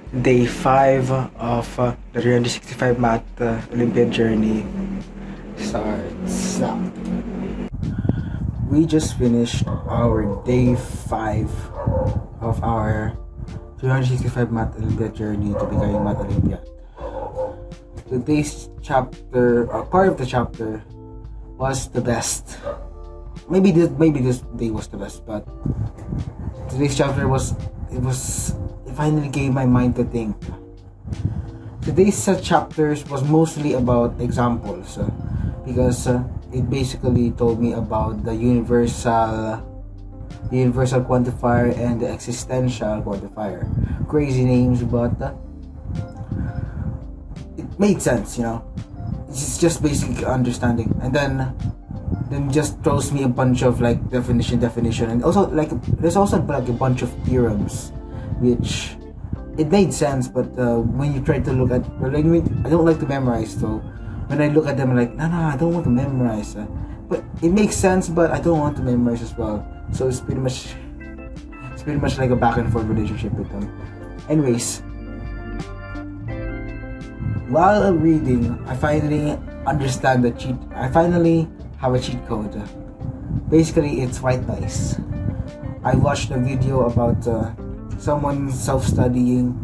Day 5 of the 365 Math Olympiad journey starts now. We just finished our day 5 of our 365 Math Olympiad journey to becoming Math Olympiad. Today's chapter, part of the chapter, was the best. Maybe this day was the best, but today's chapter it finally gave my mind to think. Today's chapters was mostly about examples, because it basically told me about the universal quantifier and the existential quantifier. Crazy names, but it made sense, It's just basic understanding, and then just throws me a bunch of like definition, and also like there's also like a bunch of theorems, which it made sense, but when you try to look at, I don't like to memorize, so when I look at them, I'm like, no, I don't want to memorize, but it makes sense, but I don't want to memorize as well. So it's pretty much like a back and forth relationship with them. Anyways, while reading, I finally understand I finally have a cheat code. Basically, it's white noise. I watched a video about someone self-studying,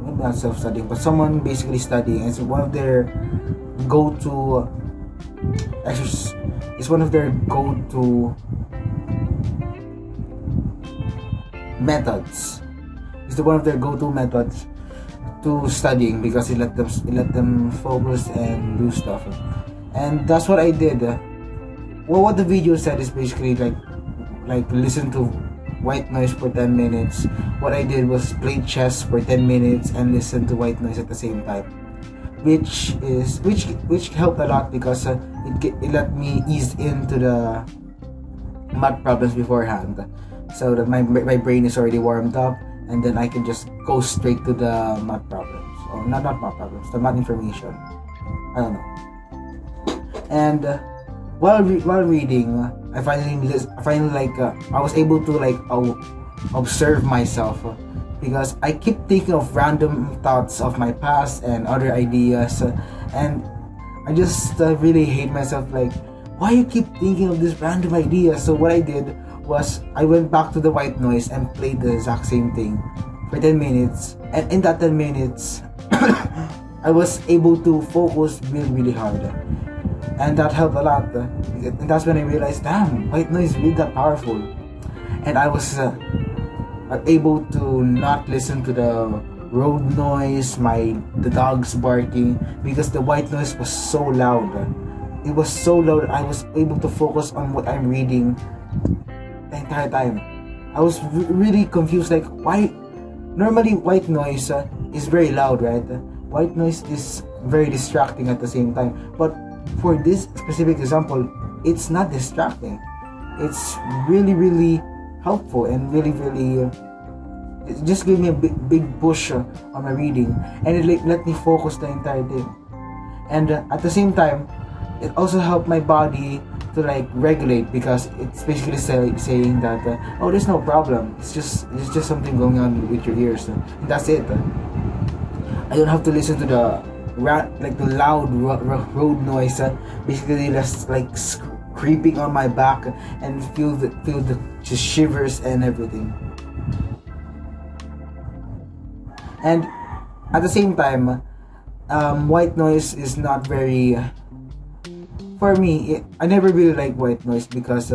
maybe not self-studying, but someone basically studying. It's one of their go-to exercise. It's one of their go-to methods. It's one of their go-to methods to studying, because it let them focus and do stuff. And that's what I did. Well, what the video said is basically like listen to white noise for 10 minutes. What I did was play chess for 10 minutes and listen to white noise at the same time, which helped a lot, because it let me ease into the math problems beforehand, so that my brain is already warmed up, and then I can just go straight to the math problems, or not math problems, the math information. I don't know. And while reading, I was able to observe myself, because I keep thinking of random thoughts of my past and other ideas, and I just really hate myself, like, why you keep thinking of this random idea? So what I did was I went back to the white noise and played the exact same thing for 10 minutes, and in that 10 minutes I was able to focus really hard, and that helped a lot, and that's when I realized, damn, white noise is really that powerful. And I was able to not listen to the road noise, the dogs barking, because the white noise was so loud. It was so loud, I was able to focus on what I'm reading the entire time. I was really confused, like, why? Normally white noise is very loud, right? White noise is very distracting at the same time, but for this specific example, it's not distracting. It's really helpful, and really it just gave me a big push on my reading, and it let me focus the entire day. And at the same time, it also helped my body to regulate, because it's basically saying that there's no problem, it's just something going on with your ears, and that's it. I don't have to listen to the loud road noise, basically just creeping on my back, and feel the just shivers and everything. And at the same time, white noise is not very, for me, I never really like white noise, because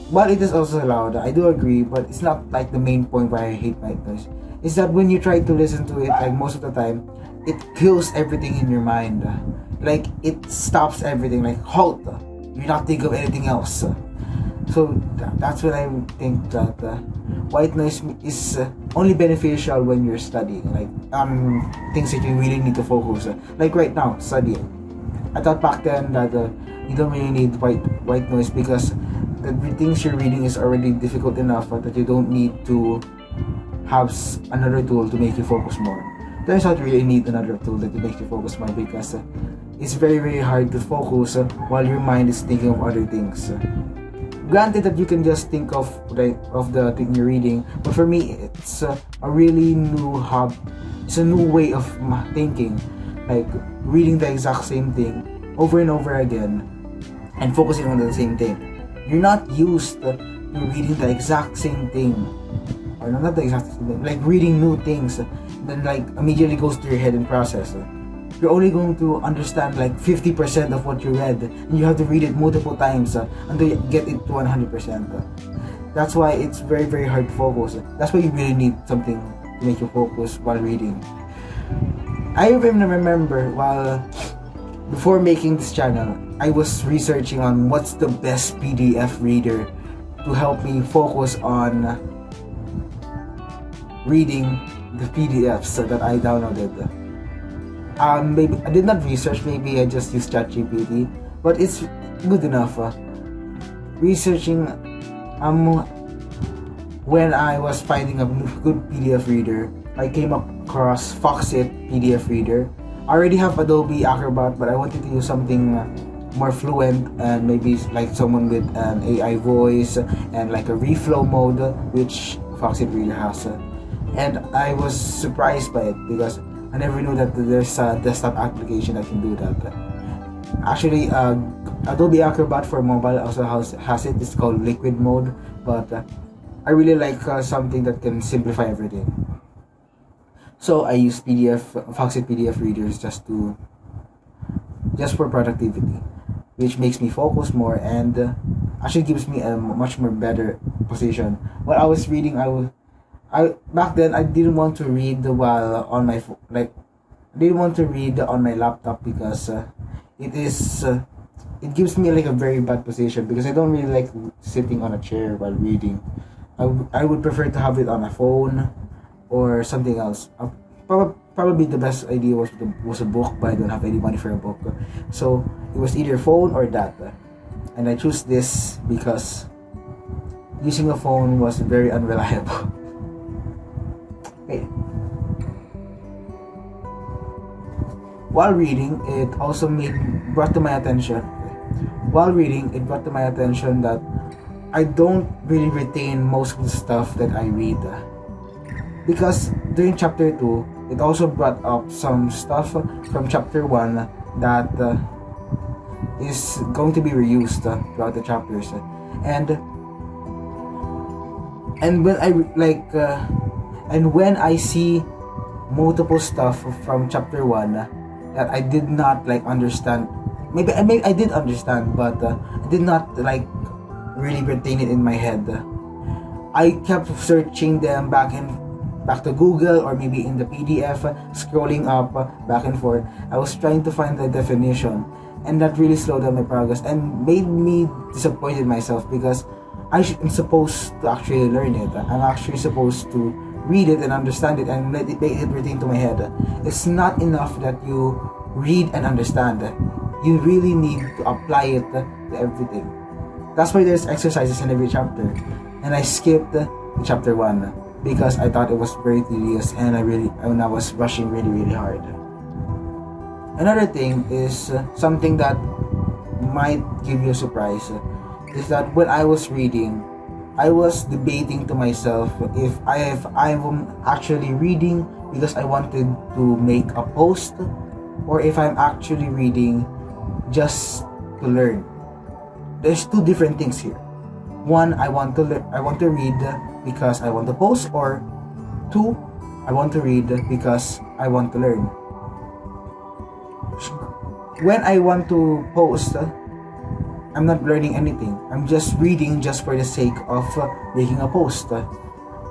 while it is also loud, I do agree, but it's not like the main point why I hate white noise. Is that when you try to listen to it, most of the time, it kills everything in your mind. It stops everything, halt. You're not thinking of anything else. So that's when I think that white noise is only beneficial when you're studying, things that you really need to focus. Like right now, studying. I thought back then that you don't really need white noise, because the things you're reading is already difficult enough, that you don't need to have another tool to make you focus more. Turns out you really need another tool that makes you focus more, because it's very hard to focus while your mind is thinking of other things. granted that you can just think of the thing you're reading, but for me it's a really new it's a new way of thinking, like reading the exact same thing over and over again and focusing on the same thing. You're not used to reading the exact same thing, or not the exact same thing, like reading new things then like immediately goes to your head and process. You're only going to understand like 50% of what you read, and you have to read it multiple times until you get it to 100%. That's why it's very, very hard to focus. That's why you really need something to make you focus while reading. I even remember before making this channel, I was researching on what's the best PDF reader to help me focus on reading the PDFs that I downloaded. Maybe I did not research, maybe I just used ChatGPT, but it's good enough. Researching, when I was finding a good PDF reader, I came across Foxit PDF reader. I already have Adobe Acrobat, but I wanted to use something more fluent, and maybe like someone with an AI voice and like a reflow mode, which Foxit reader has. And I was surprised by it because I never knew that there's a desktop application that can do that. Actually, Adobe Acrobat for mobile also has it. It's called Liquid Mode, but I really like something that can simplify everything. So I use Foxit PDF readers just for productivity, which makes me focus more and actually gives me a much more better position. While I was reading, I back then I didn't want to read while on my I didn't want to read on my laptop because it gives me like a very bad position, because I don't really like sitting on a chair while reading. I would prefer to have it on a phone or something else. Probably the best idea was a book, but I don't have any money for a book, so it was either phone or that, and I choose this because using a phone was very unreliable. Okay. While reading, it brought to my attention that I don't really retain most of the stuff that I read, because during chapter 2 it also brought up some stuff from chapter 1 that is going to be reused throughout the chapters, and when I see multiple stuff from chapter 1 that I did not understand, maybe I did understand, but I did not really retain it in my head. I kept searching them back to Google, or maybe in the PDF, scrolling up back and forth. I was trying to find the definition, and that really slowed down my progress and made me disappointed myself, because I'm supposed to actually learn it. I'm actually supposed to read it and understand it and make it retain to my head. It's not enough that you read and understand. You really need to apply it to everything. That's why there's exercises in every chapter, and I skipped chapter 1 because I thought it was very tedious, and I was rushing really, really hard. Another thing is something that might give you a surprise, is that when I was reading, I was debating to myself if I'm actually reading because I wanted to make a post, or if I'm actually reading just to learn. There's two different things here. One, I want to read because I want to post, or two, I want to read because I want to learn. When I want to post, I'm not learning anything. I'm just reading just for the sake of making a post.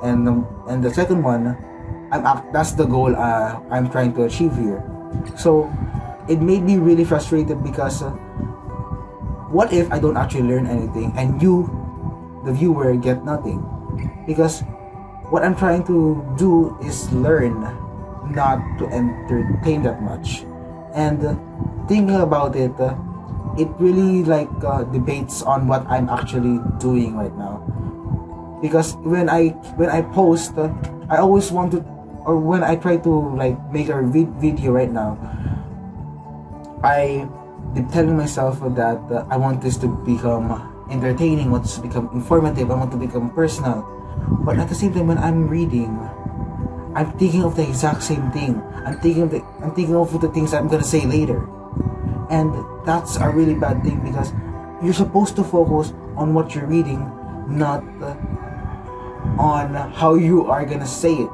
And the second one, that's the goal I'm trying to achieve here. So it made me really frustrated, because what if I don't actually learn anything and you, the viewer, get nothing? Because what I'm trying to do is learn, not to entertain that much. And thinking about it, it really debates on what I'm actually doing right now. Because when I post, I always want to, or when I try to make a video right now, I'm telling myself that I want this to become entertaining, I want to become informative, I want to become personal. But at the same time, when I'm reading, I'm thinking of the exact same thing. I'm thinking of the things I'm gonna say later. And that's a really bad thing, because you're supposed to focus on what you're reading, not on how you are gonna say it.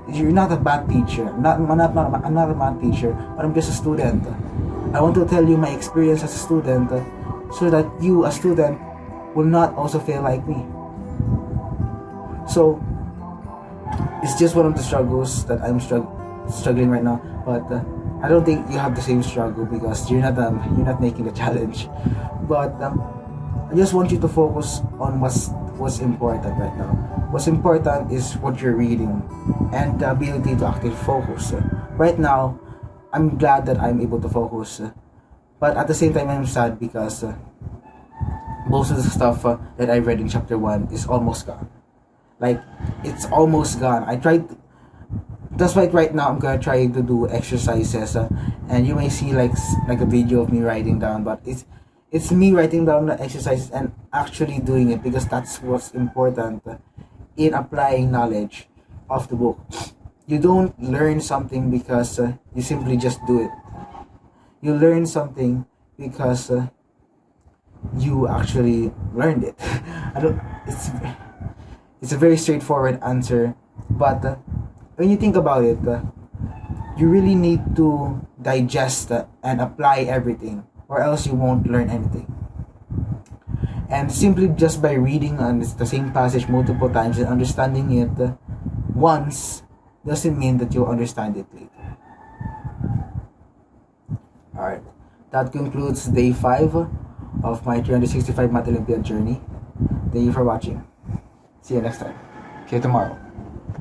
You're not a bad teacher. I'm not a bad teacher, but I'm just a student. I want to tell you my experience as a student, so that you, a student, will not also feel like me. So it's just one of the struggles that I'm struggling right now. But I don't think you have the same struggle, because you're not making the challenge. But I just want you to focus on what's important right now. What's important is what you're reading and the ability to actually focus. Right now, I'm glad that I'm able to focus, but at the same time, I'm sad because most of the stuff that I read in chapter 1 is almost gone. Like, it's almost gone. That's why right now I'm gonna try to do exercises, and you may see like a video of me writing down, but it's me writing down the exercises and actually doing it, because that's what's important in applying knowledge of the book. You don't learn something because you simply just do it. You learn something because you actually learned it. I don't. It's a very straightforward answer, but when you think about it, you really need to digest and apply everything, or else you won't learn anything. And simply just by reading the same passage multiple times and understanding it once doesn't mean that you'll understand it later. Alright, that concludes day 5 of my 365 Math Olympiad journey. Thank you for watching. See you next time. See you tomorrow.